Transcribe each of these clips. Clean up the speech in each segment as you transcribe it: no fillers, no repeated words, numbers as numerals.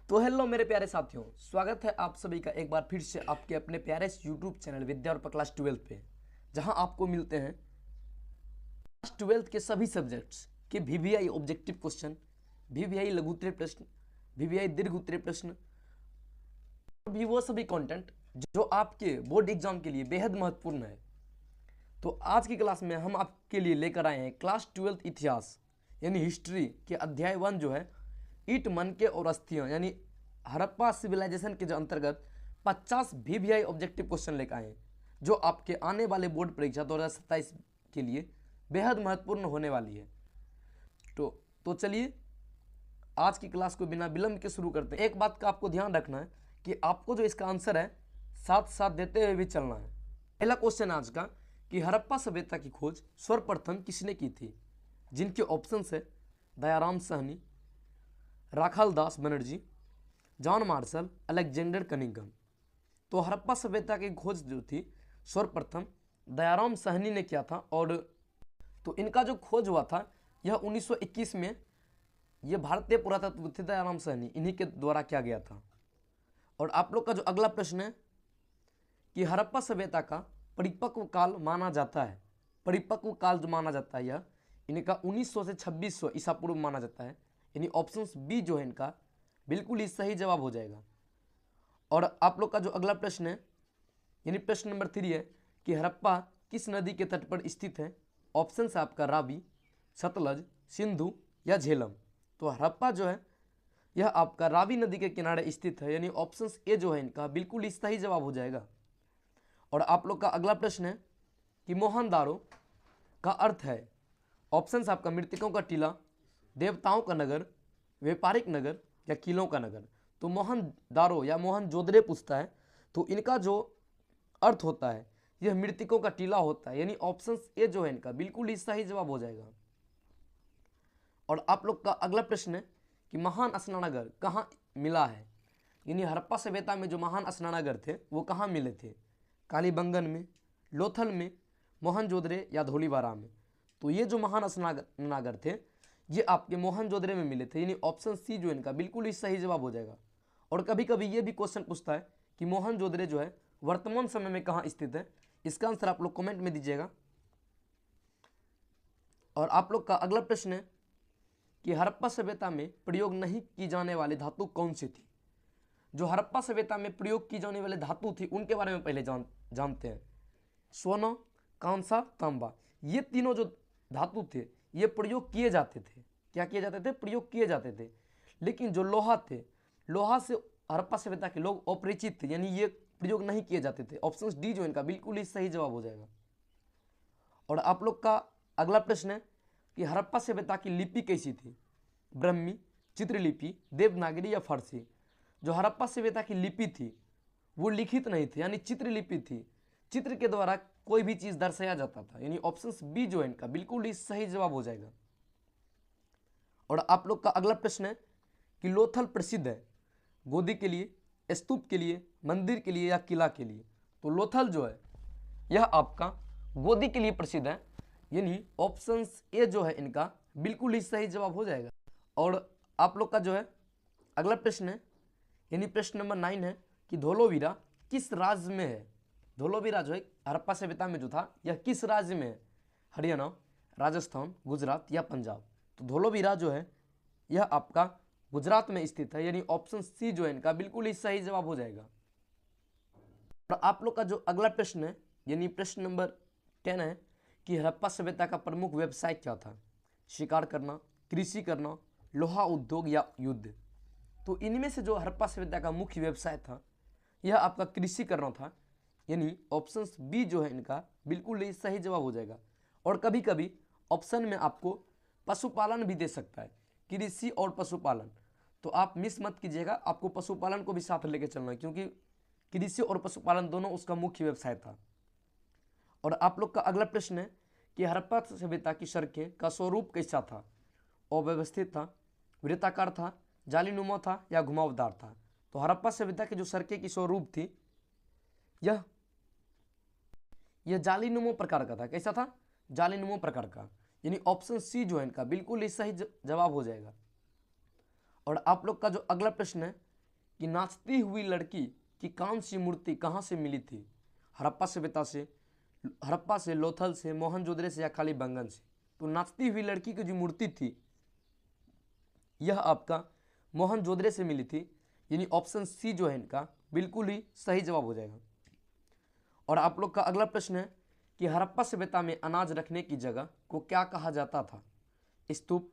तो हेलो मेरे प्यारे साथियों, स्वागत है आप सभी का एक बार फिर से आपके अपने प्यारे यूट्यूब चैनल विद्या और क्लास 12 पे, जहां आपको मिलते हैं क्लास 12 के सभी सब्जेक्ट्स के वीवीआई ऑब्जेक्टिव क्वेश्चन, वीवीआई लघु उत्तरीय प्रश्न, वीवीआई दीर्घ उत्तरीय प्रश्न, भी वो सभी कंटेंट जो आपके बोर्ड एग्जाम के लिए बेहद महत्वपूर्ण है। तो आज की क्लास में हम आपके लिए लेकर आए हैं क्लास 12 इतिहास यानी हिस्ट्री के अध्याय 1 जो है ईट मनके और अस्थियां यानी हड़प्पा सिविलाइजेशन के जो अंतर्गत 50 वीवीआई ऑब्जेक्टिव क्वेश्चन लेकर आए हैं, जो आपके आने वाले बोर्ड परीक्षा 2027 के लिए बेहद महत्वपूर्ण होने वाली है। तो चलिए आज की क्लास को बिना विलंब के शुरू करते हैं। एक बात का आपको ध्यान रखना है कि आपको जो इसका आंसर है साथ साथ देते हुए भी चलना है। पहला क्वेश्चन आज का कि हड़प्पा सभ्यता की खोज सर्वप्रथम किसने की थी, जिनके ऑप्शन है Dayaram Sahni, Rakhal Das Banerjee, John Marshall, Alexander Cunningham. तो हड़प्पा सभ्यता की खोज जो थी सर्वप्रथम दयाराम साहनी ने किया था, और तो इनका जो खोज हुआ था यह 1921 में यह भारतीय पुरातत्व थे दयाराम साहनी, इन्हीं के द्वारा किया गया था। और आप लोग का जो अगला प्रश्न है कि हड़प्पा सभ्यता का परिपक्व काल माना जाता है, परिपक्व काल जो माना जाता है यह इनका 1900 से 2600 ईसा पूर्व माना जाता है, यानी ऑप्शन बी जो है इनका बिल्कुल ही सही जवाब हो जाएगा। और आप लोग का जो अगला प्रश्न है यानी प्रश्न नंबर 3 है कि हड़प्पा किस नदी के तट पर स्थित है, ऑप्शन है आपका रावी, सतलज, सिंधु या झेलम। तो हड़प्पा जो है यह आपका रावी नदी के किनारे स्थित है, यानी ऑप्शन ए जो है इनका बिल्कुल ही सही जवाब हो जाएगा। और आप लोग का अगला प्रश्न है कि मोहनदारो का अर्थ है, ऑप्शन आपका मृतकों का टीला, देवताओं का नगर, व्यापारिक नगर या किलों का नगर। तो मोहनदारो या मोहनजोदड़ो पूछता है तो इनका जो अर्थ होता है यह मृतकों का टीला होता है, यानी ऑप्शन ए जो है इनका बिल्कुल ही सही जवाब हो जाएगा। और आप लोग का अगला प्रश्न है कि महान स्नानागार कहाँ मिला है, यानी हड़प्पा सभ्यता में जो महान स्नानागार थे वो कहाँ मिले थे, कालीबंगन में, लोथल में, मोहनजोदड़ो या धौलीवारा में। तो ये जो महान स्नानागार थे ये आपके मोहनजोदड़ो में मिले थे, यानी ऑप्शन सी जो इनका बिल्कुल ही सही जवाब हो जाएगा। और कभी कभी ये भी क्वेश्चन पूछता है कि मोहनजोदड़ो जो है वर्तमान समय में कहाँ स्थित है, इसका आंसर आप लोग कमेंट में दीजिएगा। और आप लोग का अगला प्रश्न है कि हड़प्पा सभ्यता में प्रयोग नहीं की जाने वाली धातु कौन सी थी। जो हड़प्पा सभ्यता में प्रयोग की जाने वाली धातु थी उनके बारे में पहले जानते हैं। सोना, कांसा, तांबा, ये तीनों जो धातु थे ये प्रयोग किए जाते थे। क्या किए जाते थे? प्रयोग किए जाते थे। लेकिन जो लोहा थे, लोहा से हड़प्पा सभ्यता के लोग अपरिचित थे, यानी ये प्रयोग नहीं किए जाते थे। ऑप्शन डी जो इनका बिल्कुल ही सही जवाब हो जाएगा। और आप लोग का अगला प्रश्न है कि हड़प्पा सभ्यता की लिपि कैसी थी, ब्रह्मी, चित्रलिपि, देवनागरी या फारसी। जो हड़प्पा सभ्यता की लिपि थी वो लिखित नहीं थी, यानी चित्रलिपि थी, चित्र के द्वारा कोई भी चीज दर्शाया जाता था, यानी ऑप्शन बी जो है इनका बिल्कुल ही सही जवाब हो जाएगा। और आप लोग का अगला प्रश्न है कि लोथल प्रसिद्ध है गोदी के लिए, स्तूप के लिए, मंदिर के लिए या किला के लिए। तो लोथल जो है यह आपका गोदी के लिए प्रसिद्ध है, यानी ऑप्शन ए जो है इनका बिल्कुल ही सही जवाब हो जाएगा। और आप लोग का जो है अगला प्रश्न है यानी प्रश्न नंबर 9 है कि धोलावीरा किस राज्य में है। धोलावीरा जो है हड़प्पा सभ्यता में जो था यह किस राज्य में है, हरियाणा, राजस्थान, गुजरात या पंजाब। तो धोलावीरा जो है यह आपका गुजरात में स्थित है, यानी ऑप्शन सी जो है इनका बिल्कुल ही सही जवाब हो जाएगा। और आप लोग का जो अगला प्रश्न है यानी प्रश्न नंबर 10 है कि हड़प्पा सभ्यता का प्रमुख व्यवसाय क्या था, शिकार करना, कृषि करना, लोहा उद्योग या युद्ध। तो इनमें से जो हड़प्पा सभ्यता का मुख्य व्यवसाय था यह आपका कृषि करना था, यानी ऑप्शन बी जो है इनका बिल्कुल ही सही जवाब हो जाएगा। और कभी कभी ऑप्शन में आपको पशुपालन भी दे सकता है, कृषि और पशुपालन, तो आप मिस मत कीजिएगा, आपको पशुपालन को भी साथ लेके चलना है क्योंकि कृषि और पशुपालन दोनों उसका मुख्य व्यवसाय था। और आप लोग का अगला प्रश्न है कि हड़प्पा सभ्यता की सड़कें का स्वरूप कैसा था, अव्यवस्थित था, वृत्ताकार था, जालीनुमा था या घुमावदार था। तो हड़प्पा सभ्यता की जो सड़कें की स्वरूप थी यह जालीनुमा प्रकार का था। कैसा था? जालीनुमा प्रकार का, यानी ऑप्शन सी जो है इनका बिल्कुल ही सही जवाब हो जाएगा। और आप लोग का जो अगला प्रश्न है कि नाचती हुई लड़की की कौन सी मूर्ति कहाँ से मिली थी? हड़प्पा से, लोथल से, मोहनजोदड़ो से या कालीबंगन से? तो नाचती हुई लड़की की जो मूर्ति थी यह आपका मोहनजोदड़ो से मिली थी, यानी ऑप्शन सी जो है इनका बिल्कुल ही सही जवाब हो जाएगा। और आप लोग का अगला प्रश्न है कि हड़प्पा सभ्यता में अनाज रखने की जगह को क्या कहा जाता था? स्तूप,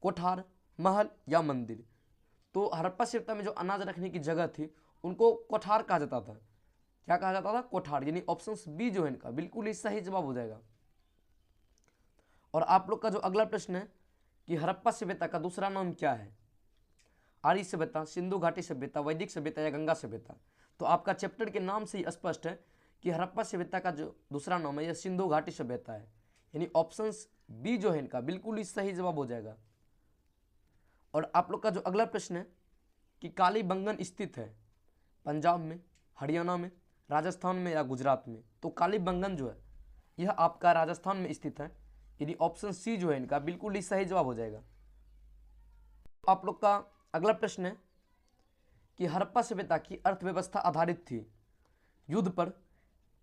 कोठार, महल या मंदिर? तो हड़प्पा सभ्यता में जो अनाज रखने की जगह थी उनको कोठार कहा जाता था। क्या कहा जाता था? कोठार, यानी ऑप्शन बी जो है इनका बिल्कुल ही सही जवाब हो जाएगा। और आप लोग का जो अगला प्रश्न है कि हड़प्पा सभ्यता का दूसरा नाम क्या है? आर्य सभ्यता, सिंधु घाटी सभ्यता, वैदिक सभ्यता या गंगा सभ्यता? तो आपका चैप्टर के नाम से ही स्पष्ट है कि हड़प्पा सभ्यता का जो दूसरा नाम है यह सिंधु घाटी सभ्यता है, यानी ऑप्शन बी जो है इनका बिल्कुल ही सही जवाब हो जाएगा। और आप लोग का जो अगला प्रश्न है कि कालीबंगन स्थित है पंजाब में, हरियाणा में, राजस्थान में या गुजरात में? तो कालीबंगन जो है यह आपका राजस्थान में स्थित है, यानी ऑप्शन सी जो है इनका बिल्कुल ही सही जवाब हो जाएगा। आप लोग का अगला प्रश्न है कि हड़प्पा सभ्यता की अर्थव्यवस्था आधारित थी युद्ध पर,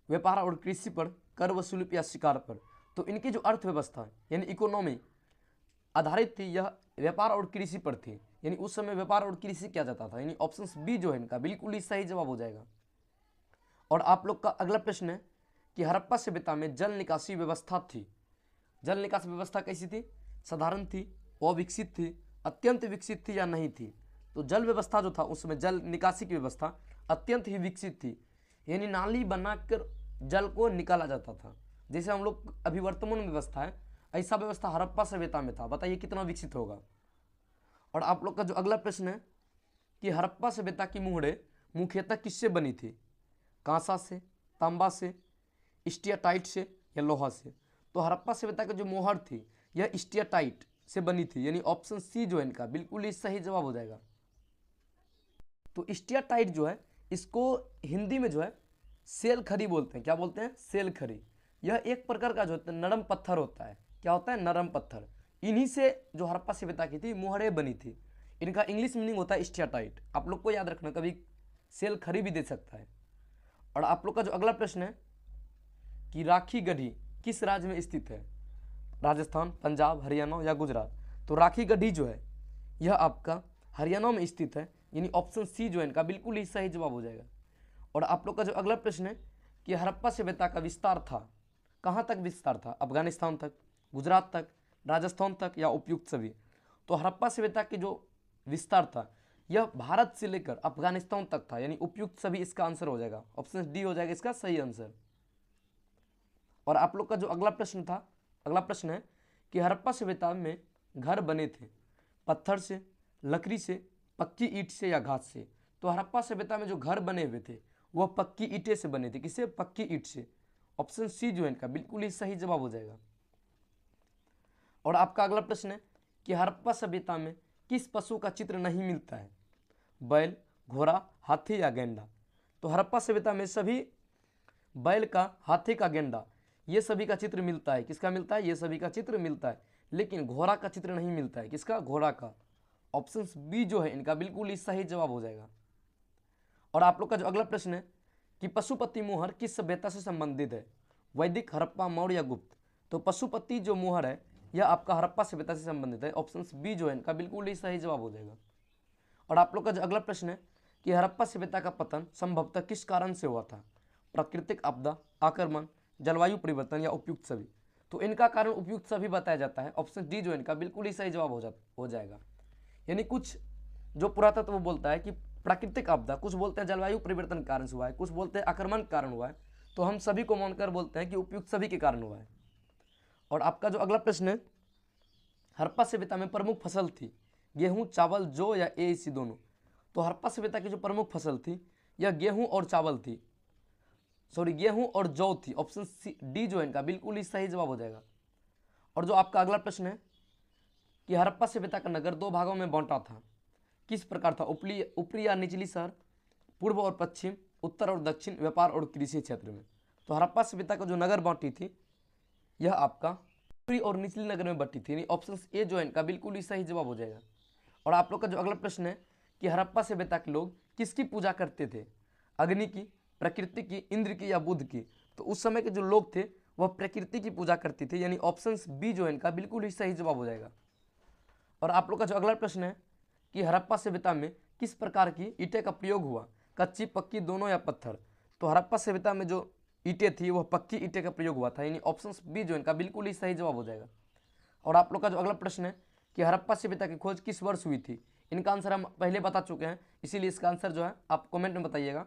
व्यापार और कृषि पर, कर वसूली या शिकार पर? तो इनकी जो अर्थव्यवस्था यानी इकोनॉमी आधारित थी यह व्यापार और कृषि पर थी, यानी उस समय व्यापार और कृषि किया जाता था, यानी ऑप्शन बी जो है इनका बिल्कुल ही सही जवाब हो जाएगा। और आप लोग का अगला प्रश्न है कि हड़प्पा सभ्यता में जल निकासी व्यवस्था थी। जल निकासी व्यवस्था कैसी थी? साधारण थी, अविकसित थी, अत्यंत विकसित थी या नहीं थी? तो जल व्यवस्था जो था उसमें जल निकासी की व्यवस्था अत्यंत ही विकसित थी, यानी नाली बनाकर जल को निकाला जाता था। जैसे हम लोग अभी वर्तमान व्यवस्था है ऐसा व्यवस्था हड़प्पा सभ्यता में था। बताइए कितना विकसित होगा। और आप लोग का जो अगला प्रश्न है कि हड़प्पा सभ्यता की मुहरें मुख्यतः किससे बनी थी? कांसा से, तांबा से, स्टीयाटाइट से या लोहा से? तो हड़प्पा सभ्यता की जो मोहर थी यह स्टीयाटाइट से बनी थी, यानी ऑप्शन सी जो है इनका बिल्कुल ही सही जवाब हो जाएगा। तो स्टीयाटाइट जो है इसको हिंदी में जो है सेल खरी बोलते हैं। क्या बोलते हैं? सेल खरी। यह एक प्रकार का जो होता है नरम पत्थर होता है। क्या होता है? नरम पत्थर। इन्हीं से जो हड़प्पा सभ्यता की थी मोहरें बनी थी। इनका इंग्लिश मीनिंग होता है स्टीयाटाइट। आप लोग को याद रखना, कभी सेल खरी भी दे सकता है। और आप लोग का जो अगला प्रश्न है कि राखी गढ़ी किस राज्य में स्थित है? राजस्थान, पंजाब, हरियाणा या गुजरात? तो राखी गढ़ी जो है यह आपका हरियाणा में स्थित है, यानी ऑप्शन सी जो है इनका बिल्कुल ही सही जवाब हो जाएगा। और आप लोग का जो अगला प्रश्न है कि हड़प्पा सभ्यता का विस्तार था, कहाँ तक विस्तार था? अफगानिस्तान तक, गुजरात तक, राजस्थान तक या उपयुक्त सभी? तो हड़प्पा सभ्यता की जो विस्तार था यह भारत से लेकर अफगानिस्तान तक था, यानी उपयुक्त सभी इसका आंसर हो जाएगा। ऑप्शन डी हो जाएगा इसका सही आंसर। और आप लोग का जो अगला प्रश्न है कि हड़प्पा सभ्यता में घर बने थे पत्थर से, लकड़ी से, पक्की ईंट से या घास से? तो हड़प्पा सभ्यता में जो घर बने हुए थे वह पक्की ईंटें से बने थे। किससे? पक्की ईंट से। ऑप्शन सी जो है इनका बिल्कुल ही सही जवाब हो जाएगा। और आपका अगला प्रश्न है कि हड़प्पा सभ्यता में किस पशु का चित्र नहीं मिलता है? बैल, घोड़ा, हाथी या गेंडा? तो हड़प्पा सभ्यता में सभी बैल का, हाथी का, गेंडा ये सभी का चित्र मिलता है। किसका मिलता है? ये सभी का चित्र मिलता है, लेकिन घोड़ा का चित्र नहीं मिलता है। किसका? घोड़ा का। ऑप्शन बी जो है इनका बिल्कुल ही सही जवाब हो जाएगा। और आप लोग का जो अगला प्रश्न है कि पशुपति मोहर किस सभ्यता से संबंधित है? वैदिक, हड़प्पा, मौर्य या गुप्त? तो पशुपति जो मोहर है यह आपका हड़प्पा सभ्यता से संबंधित है। ऑप्शन बी जो है इनका बिल्कुल ही सही जवाब हो जाएगा। और आप लोग का जो अगला प्रश्न है कि हड़प्पा सभ्यता का पतन संभवतः किस कारण से हुआ था? प्राकृतिक आपदा, आक्रमण, जलवायु परिवर्तन या उपयुक्त सभी? तो इनका कारण उपयुक्त सभी बताया जाता है। ऑप्शन डी जो इनका बिल्कुल ही सही जवाब हो जाएगा। यानी कुछ जो पुरातत्व वो बोलता है कि प्राकृतिक आपदा, कुछ बोलते हैं जलवायु परिवर्तन के कारण से हुआ है, कुछ बोलते हैं आक्रमण के कारण हुआ है, तो हम सभी को मानकर बोलते हैं कि उपयुक्त सभी के कारण हुआ है। और आपका जो अगला प्रश्न है हड़प्पा सभ्यता में प्रमुख फसल थी गेहूं, चावल, जौ या इसी दोनों? तो हड़प्पा सभ्यता की जो प्रमुख फसल थी यह गेहूं और चावल थी, गेहूं और जौ थी। ऑप्शन सी डी जो है इनका बिल्कुल ही सही जवाब हो जाएगा। और जो आपका अगला प्रश्न है कि हड़प्पा सभ्यता का नगर दो भागों में बांटा था, किस प्रकार था? ऊपरी या निचली शहर, पूर्व और पश्चिम, उत्तर और दक्षिण, व्यापार और कृषि क्षेत्र में? तो हड़प्पा सभ्यता का जो नगर बांटी थी यह आपका ऊपरी और निचली नगर में बंटी थी, यानी ऑप्शन ए जो है इनका बिल्कुल ही सही जवाब हो जाएगा। और आप लोग का जो अगला प्रश्न है कि हड़प्पा सभ्यता के लोग किसकी पूजा करते थे, अग्नि की, प्रकृति की, इंद्र की या बुद्ध की। तो उस समय के जो लोग थे वह प्रकृति की पूजा करते थे, यानी ऑप्शन बी जो है इनका बिल्कुल ही सही जवाब हो जाएगा। और आप लोग का जो अगला प्रश्न है कि हड़प्पा सभ्यता में किस प्रकार की ईंटें का प्रयोग हुआ, कच्ची, पक्की, दोनों या पत्थर। तो हड़प्पा सभ्यता में जो ईंटें थी वह पक्की ईंटें का प्रयोग हुआ था, यानी ऑप्शन बी जो इनका बिल्कुल ही सही जवाब हो जाएगा। और आप लोग का जो अगला प्रश्न है कि हड़प्पा सभ्यता की खोज किस वर्ष हुई थी। इनका आंसर हम पहले बता चुके हैं, इसीलिए इसका आंसर जो है आप कमेंट में बताइएगा,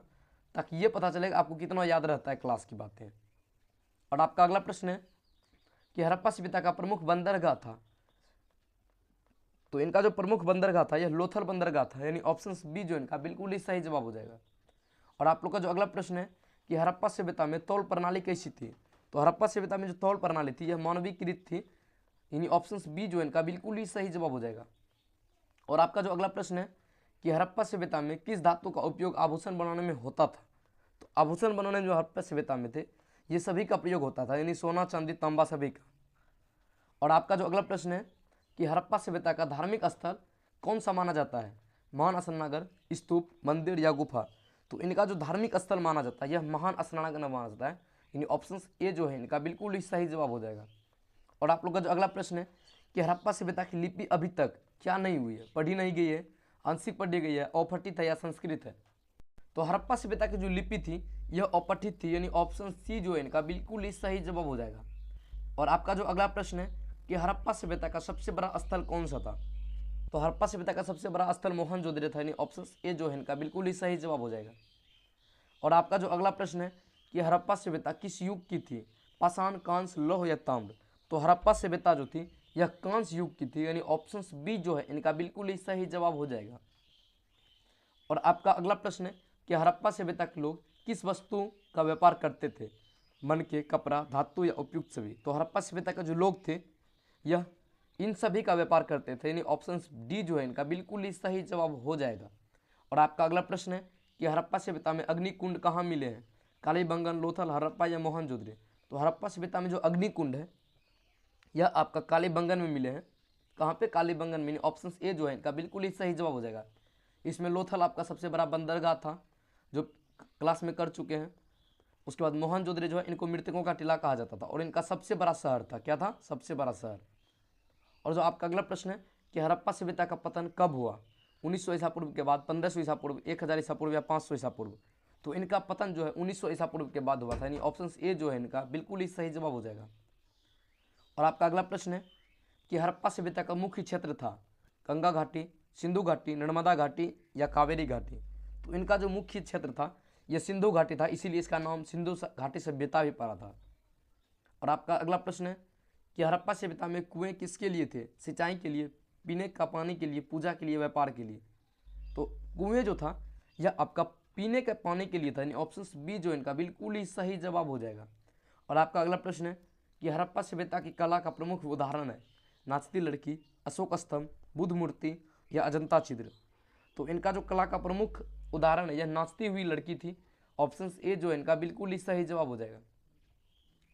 ताकि ये पता चलेगा आपको कितना याद रहता है क्लास की बातें। और आपका अगला प्रश्न है कि हड़प्पा सभ्यता का प्रमुख बंदरगाह था। तो इनका जो प्रमुख बंदरगाह था यह लोथल बंदरगाह था, यानी ऑप्शन बी जो इनका बिल्कुल ही सही जवाब हो जाएगा। और आप लोग का जो अगला प्रश्न है कि हड़प्पा सभ्यता में तौल प्रणाली कैसी थी। तो हड़प्पा सभ्यता में जो तौल प्रणाली थी यह मानवीकृत थी, यानी ऑप्शन बी जो इनका बिल्कुल ही सही जवाब हो जाएगा। और आपका जो अगला प्रश्न है कि हड़प्पा सभ्यता में किस धातु का उपयोग आभूषण बनाने में होता था। तो आभूषण बनाने में जो हड़प्पा सभ्यता में थे ये सभी का प्रयोग होता था, यानी सोना, चांदी, तांबा सभी का। और आपका जो अगला प्रश्न है कि हड़प्पा सभ्यता का धार्मिक स्थल कौन सा माना जाता है, महान स्नानागार, स्तूप, मंदिर या गुफा। तो इनका जो धार्मिक स्थल माना जाता है यह महान स्नानागार माना जाता है, यानी ऑप्शन ए जो है इनका बिल्कुल ही सही जवाब हो जाएगा। और आप लोग का जो अगला प्रश्न है कि हड़प्पा सभ्यता की लिपि अभी तक क्या नहीं हुई है, पढ़ी नहीं गई है, आंशिक पढ़ी गई है, अपठित है या संस्कृत है। तो हड़प्पा सभ्यता की जो लिपि थी यह अपठित थी, यानी ऑप्शन सी जो है इनका बिल्कुल ही सही जवाब हो जाएगा। और आपका जो अगला प्रश्न है कि हड़प्पा सभ्यता का सबसे बड़ा स्थल कौन सा था। तो हड़प्पा सभ्यता का सबसे बड़ा स्थल मोहनजोदड़ो था, यानी ऑप्शन ए जो है इनका बिल्कुल ही सही जवाब हो जाएगा। और आपका जो अगला प्रश्न है कि हड़प्पा सभ्यता किस युग की थी, पाषाण, कांस्य, लौह या ताम्र। तो हड़प्पा सभ्यता जो थी यह कांस्य युग की थी, यानी ऑप्शन बी जो है इनका बिल्कुल ही सही जवाब हो जाएगा। और आपका अगला प्रश्न है कि हड़प्पा सभ्यता के लोग किस वस्तु का व्यापार करते थे, मन के, कपड़ा, धातु या उपयुक्त सभी। तो हड़प्पा सभ्यता के जो लोग थे यह इन सभी का व्यापार करते थे, यानी ऑप्शन डी जो है इनका बिल्कुल ही सही जवाब हो जाएगा। और आपका अगला प्रश्न है कि हड़प्पा सभ्यता में अग्निकुंड कहाँ मिले हैं, कालीबंगन, लोथल, हड़प्पा या मोहनजोदड़ो। तो हड़प्पा सभ्यता में जो अग्निकुंड है यह आपका कालीबंगन में मिले हैं। कहाँ पे, कालीबंगन में, ऑप्शन ए जो है इनका बिल्कुल ही सही जवाब हो जाएगा। इसमें लोथल आपका सबसे बड़ा बंदरगाह था जो क्लास में कर चुके हैं। उसके बाद मोहनजोदड़ो जो है इनको मृतकों का टीला कहा जाता था और इनका सबसे बड़ा शहर था, क्या था, सबसे बड़ा शहर। और जो आपका अगला प्रश्न है कि हड़प्पा सभ्यता का पतन कब हुआ, 1900 ईसा पूर्व के बाद, 1500 ईसा पूर्व, 1000 ईसा पूर्व या 500 ईसा पूर्व। तो इनका पतन जो है 1900 ईसा पूर्व के बाद हुआ था, यानी ऑप्शन ए जो है इनका बिल्कुल ही सही जवाब हो जाएगा। और आपका अगला प्रश्न है कि हड़प्पा सभ्यता का मुख्य क्षेत्र था गंगा घाटी, सिंधु घाटी, नर्मदा घाटी या कावेरी घाटी। तो इनका जो मुख्य क्षेत्र था यह सिंधु घाटी था, इसीलिए इसका नाम सिंधु घाटी सभ्यता भी पड़ा था। और आपका अगला प्रश्न है कि हड़प्पा सभ्यता में कुएं किसके लिए थे, सिंचाई के लिए, पीने का पानी के लिए, पूजा के लिए, व्यापार के लिए। तो कुएं जो था यह आपका पीने के पानी के लिए था, यानी ऑप्शन बी जो इनका बिल्कुल ही सही जवाब हो जाएगा। और आपका अगला प्रश्न है कि हड़प्पा सभ्यता की कला का प्रमुख उदाहरण है नाचती लड़की, अशोक स्तंभ, बुद्ध मूर्ति या अजंता चित्र। तो इनका जो कला का प्रमुख उदाहरण है यह नाचती हुई लड़की थी, ऑप्शन ए जो इनका बिल्कुल ही सही जवाब हो जाएगा।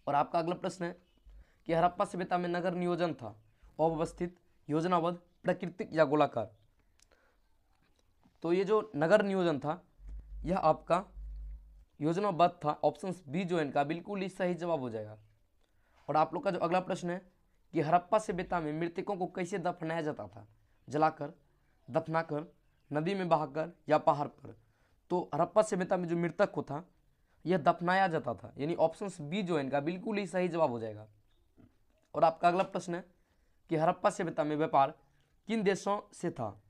और आपका अगला प्रश्न है कि हड़प्पा सभ्यता में नगर नियोजन था अव्यवस्थित, योजनाबद्ध, प्राकृतिक या गोलाकार। तो ये जो नगर नियोजन था यह आपका योजनाबद्ध था, ऑप्शन बी जो इनका बिल्कुल ही सही जवाब हो जाएगा। और आप लोग का जो अगला प्रश्न है कि हड़प्पा सभ्यता में मृतकों को कैसे दफनाया जाता था, जलाकर, दफनाकर, नदी में बहाकर या पहाड़ पर। तो हड़प्पा सभ्यता में जो मृतक को था यह दफनाया जाता था, यानी ऑप्शन बी जो है इनका बिल्कुल ही सही जवाब हो जाएगा। और आपका अगला प्रश्न है कि हड़प्पा सभ्यता में व्यापार किन देशों से था,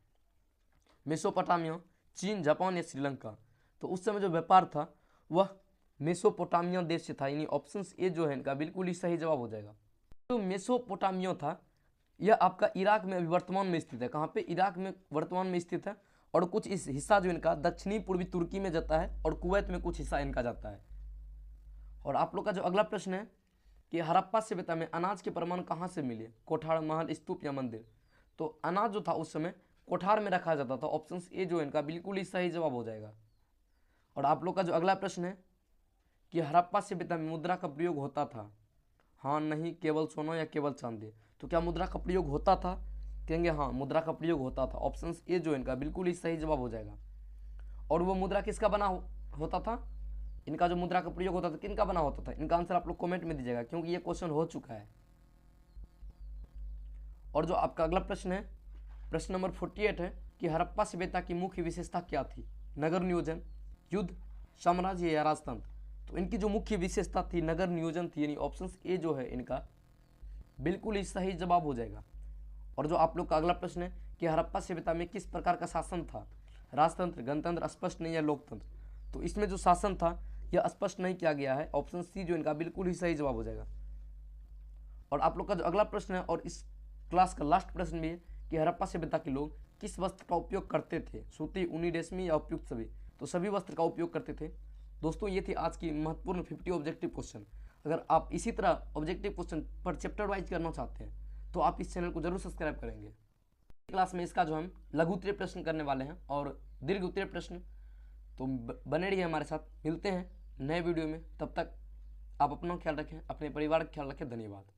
मेसोपोटामिया, चीन, जापान या श्रीलंका। तो उस समय जो व्यापार था वह मेसोपोटामिया देश से था, यानी ऑप्शन ए जो है इनका बिल्कुल ही सही जवाब हो जाएगा। तो मेसोपोटामिया था यह आपका इराक में अभी वर्तमान में स्थित है। कहाँ पे, इराक में वर्तमान में स्थित है। और कुछ इस हिस्सा जो इनका दक्षिणी पूर्वी तुर्की में जाता है और कुवैत में कुछ हिस्सा इनका जाता है। और आप लोग का जो अगला प्रश्न है कि हड़प्पा सभ्यता में अनाज के प्रमाण कहाँ से मिले, कोठार, महल, स्तूप या मंदिर। तो अनाज जो था उस समय कोठार में रखा जाता था, ऑप्शन ए जो इनका बिल्कुल ही सही जवाब हो जाएगा। और आप लोग का जो अगला प्रश्न है कि हड़प्पा सभ्यता में मुद्रा का प्रयोग होता था, हाँ, नहीं, केवल सोना या केवल चांदी। तो क्या मुद्रा का प्रयोग होता था कहेंगे हाँ मुद्रा का प्रयोग होता था। ऑप्शन ए जो इनका बिल्कुल ही सही जवाब हो जाएगा। और वो मुद्रा किसका बना होता था, इनका जो मुद्रा का प्रयोग होता था किनका बना होता था, इनका आंसर आप लोग कमेंट में दीजिएगा क्योंकि ये क्वेश्चन हो चुका है। और जो आपका अगला प्रश्न है, प्रश्न नंबर 48 है कि हड़प्पा सभ्यता की मुख्य विशेषता क्या थी, नगर नियोजन, युद्ध, साम्राज्य या राजतंत्र। तो इनकी जो मुख्य विशेषता थी नगर नियोजन थी, यानी ऑप्शन ए जो है इनका बिल्कुल ही सही जवाब हो जाएगा। और जो आप लोग का अगला प्रश्न है कि हड़प्पा सभ्यता में किस प्रकार का शासन था, राजतंत्र, गणतंत्र, स्पष्ट नहीं या लोकतंत्र। तो इसमें जो शासन था यह स्पष्ट नहीं किया गया है। ऑप्शन सी जो इनका बिल्कुल ही सही जवाब हो जाएगा। और आप लोग का जो अगला प्रश्न है और इस क्लास का लास्ट प्रश्न भी है कि हड़प्पा सभ्यता के लोग किस वस्त्र का उपयोग करते थे, सूती, ऊनी, रेशमी या उपयुक्त सभी। तो सभी वस्त्र का उपयोग करते थे। दोस्तों ये थी आज की महत्वपूर्ण 50 ऑब्जेक्टिव क्वेश्चन। अगर आप इसी तरह ऑब्जेक्टिव क्वेश्चन पर चैप्टर वाइज करना चाहते हैं तो आप इस चैनल को जरूर सब्सक्राइब करेंगे। क्लास में इसका जो हम लघु उत्तरीय प्रश्न करने वाले हैं और दीर्घ उत्तरीय प्रश्न, तो बने रहिए हमारे साथ। मिलते हैं नए वीडियो में, तब तक आप अपना ख्याल रखें, अपने परिवार का ख्याल रखें। धन्यवाद।